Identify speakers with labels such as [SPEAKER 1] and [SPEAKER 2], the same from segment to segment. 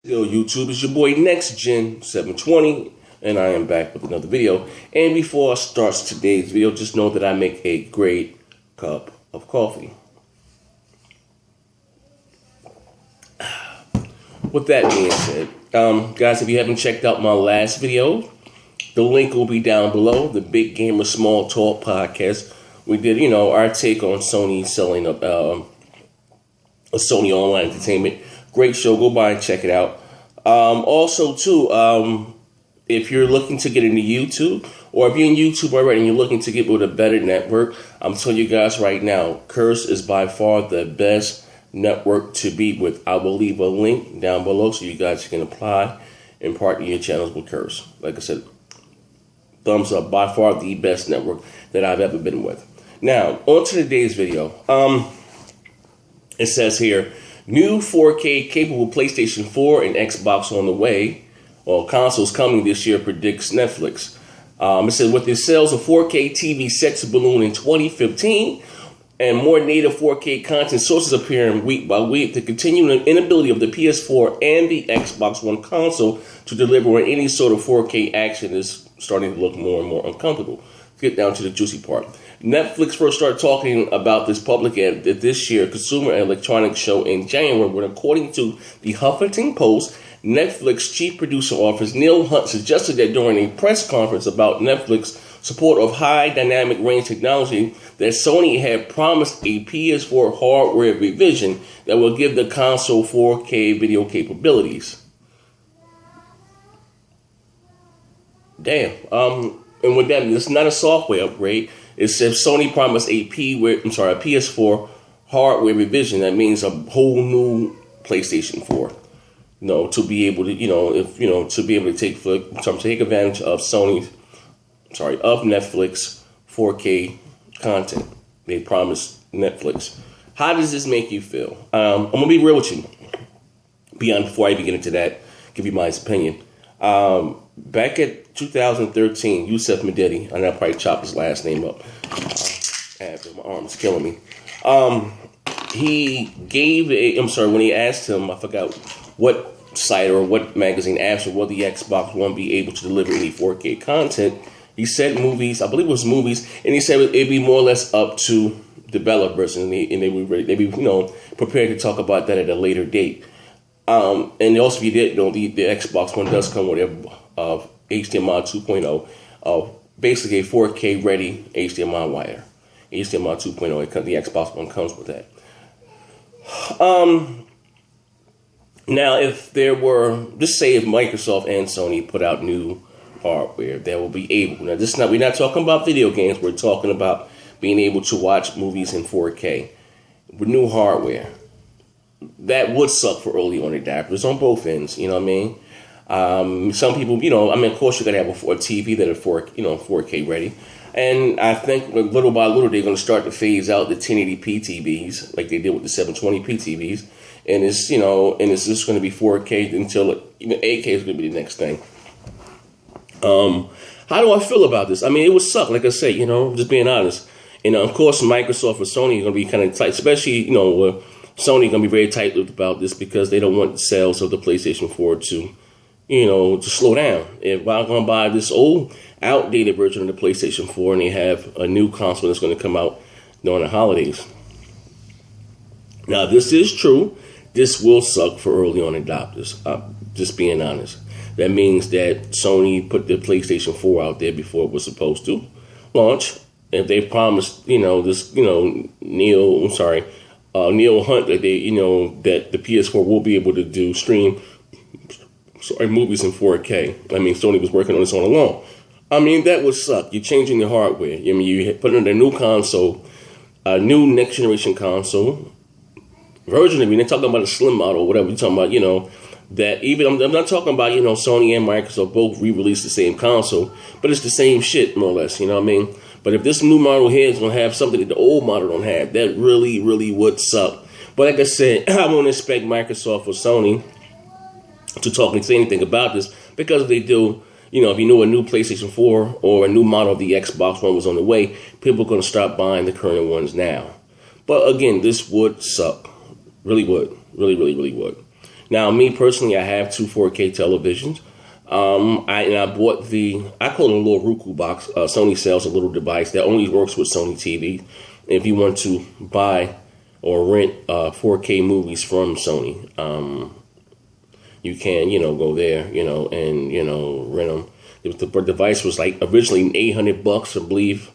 [SPEAKER 1] Yo, YouTube, it's your boy Next Gen 720, and I am back with another video. And before I start today's video, just know that I make a great cup of coffee. With that being said, guys, if you haven't checked out my last video, the link will be down below. The Big Gamer Small Talk podcast. We did, our take on Sony selling up a Sony Online Entertainment. Great show. Go by and check it out. Also, too, if you're looking to get into YouTube, or if you're in YouTube already and you're looking to get with a better network, I'm telling you guys right now, Curse is by far the best network to be with. I will leave a link down below so you guys can apply and partner your channels with Curse. Like I said, thumbs up. By far the best network that I've ever been with. Now, on to today's video. It says here, new 4K capable PlayStation 4 and Xbox on the way, or consoles coming this year, predicts Netflix. It says with the sales of 4K TV sets to balloon in 2015 and more native 4K content sources appearing week by week, the continuing inability of the PS4 and the Xbox One console to deliver on any sort of 4K action is starting to look more and more uncomfortable. Let's get down to the juicy part. Netflix first started talking about this public at this year Consumer and Electronics Show in January, when according to the Huffington Post, Netflix chief producer office Neil Hunt suggested that during a press conference about Netflix support of high dynamic range technology that Sony had promised a PS4 hardware revision that will give the console 4K video capabilities. Damn. And with that, it's not a software upgrade. It says Sony promised a PS4 hardware revision. That means a whole new PlayStation 4. To be able to, to be able to take advantage of Netflix 4K content. They promised Netflix. How does this make you feel? I'm gonna be real with you. Before I even get into that, give you my opinion. Back at 2013, Yusef Medidi, and I'll probably chop his last name up after my arm's killing me. He gave when he asked him, I forgot what site or what magazine asked him, will the Xbox One be able to deliver any 4K content? He said movies, I believe it was movies, and he said it'd be more or less up to developers, and they'd be prepared to talk about that at a later date. And also, if you didn't know, the Xbox One does come with HDMI 2.0, basically a 4K ready HDMI wire. HDMI 2.0, the Xbox One comes with that. Now, if there were, just say if Microsoft and Sony put out new hardware that will be able, now we're not talking about video games, we're talking about being able to watch movies in 4K with new hardware. That would suck for early on adapters on both ends, you know what I mean? Some people, of course you're going to have a TV that are 4K ready. And I think little by little they're going to start to phase out the 1080p TVs like they did with the 720p TVs. And it's just going to be 4K until 8K is going to be the next thing. How do I feel about this? I mean, it would suck, like I say, just being honest. Of course, Microsoft and Sony are going to be kind of tight, especially, Sony going to be very tight-lipped about this because they don't want the sales of the PlayStation 4 to slow down. If I'm going to buy this old, outdated version of the PlayStation 4 and they have a new console that's going to come out during the holidays. Now, this is true. This will suck for early on adopters. Just being honest. That means that Sony put the PlayStation 4 out there before it was supposed to launch. If they promised, Neil Hunt that that the PS4 will be able to stream movies in 4K. I mean, Sony was working on this all along. I mean, that would suck. You're changing the hardware. I mean, you put in a new console, a new next generation console version of it. They're talking about a slim model, whatever you're talking about. That even I'm not talking about Sony and Microsoft both re-released the same console, but it's the same shit more or less. You know what I mean? But if this new model here is going to have something that the old model don't have, that really, really would suck. But like I said, I won't expect Microsoft or Sony to talk and say anything about this, because if they do, if you knew a new PlayStation 4 or a new model of the Xbox One was on the way, people are going to start buying the current ones now. But again, this would suck. Really would. Really, really, really would. Now, me personally, I have two 4K televisions. I bought I call it a little Roku box. Sony sells a little device that only works with Sony TV. If you want to buy or rent 4K movies from Sony, you can, go there, and, rent them. The device was like originally $800, I believe,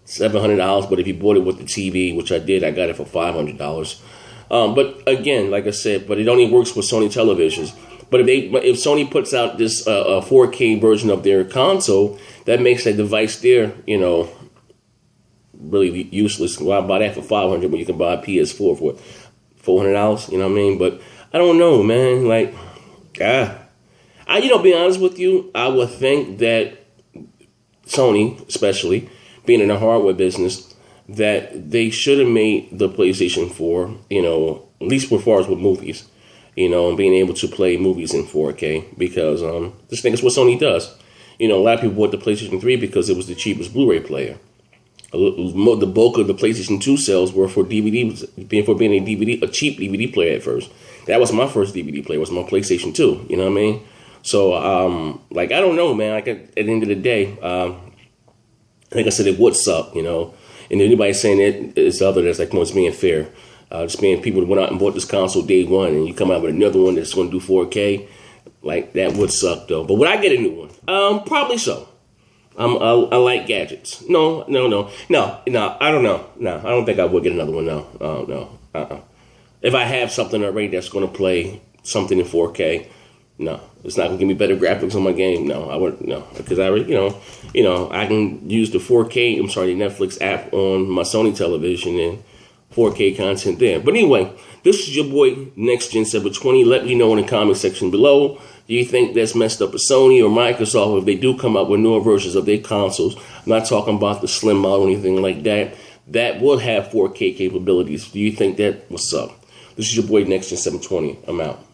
[SPEAKER 1] $700. But if you bought it with the TV, which I did, I got it for $500. But again, like I said, but it only works with Sony televisions. But if Sony puts out this a 4K version of their console, that makes that device there, really useless. Why buy that for $500 when you can buy a PS4 for $400? You know what I mean? But I don't know, man. Like, be honest with you, I would think that Sony, especially being in the hardware business, that they should have made the PlayStation 4, at least as far as with movies, and being able to play movies in 4K, because this thing is what Sony does. A lot of people bought the PlayStation 3 because it was the cheapest Blu-ray player. The bulk of the PlayStation 2 sales were for DVDs, for being a cheap DVD player at first. That was my first DVD player, was my PlayStation 2, you know what I mean? So, I don't know, man. Like, at the end of the day, like I said, it would suck, and anybody saying it's other that's like, no, it's being fair. Just being people that went out and bought this console day one, and you come out with another one that's going to do 4K, like, that would suck, though. But would I get a new one? Probably so. I like gadgets. No, I don't know. No, I don't think I would get another one, no. If I have something already that's going to play something in 4K, no. It's not going to give me better graphics on my game, no. I wouldn't, no. Because I already, I can use the the Netflix app on my Sony television and 4K content there. But anyway, this is your boy, Next Gen 720. Let me know in the comment section below. Do you think that's messed up with Sony or Microsoft if they do come up with newer versions of their consoles? I'm not talking about the slim model or anything like that. That will have 4K capabilities. Do you think that? What's up? This is your boy, Next Gen 720. I'm out.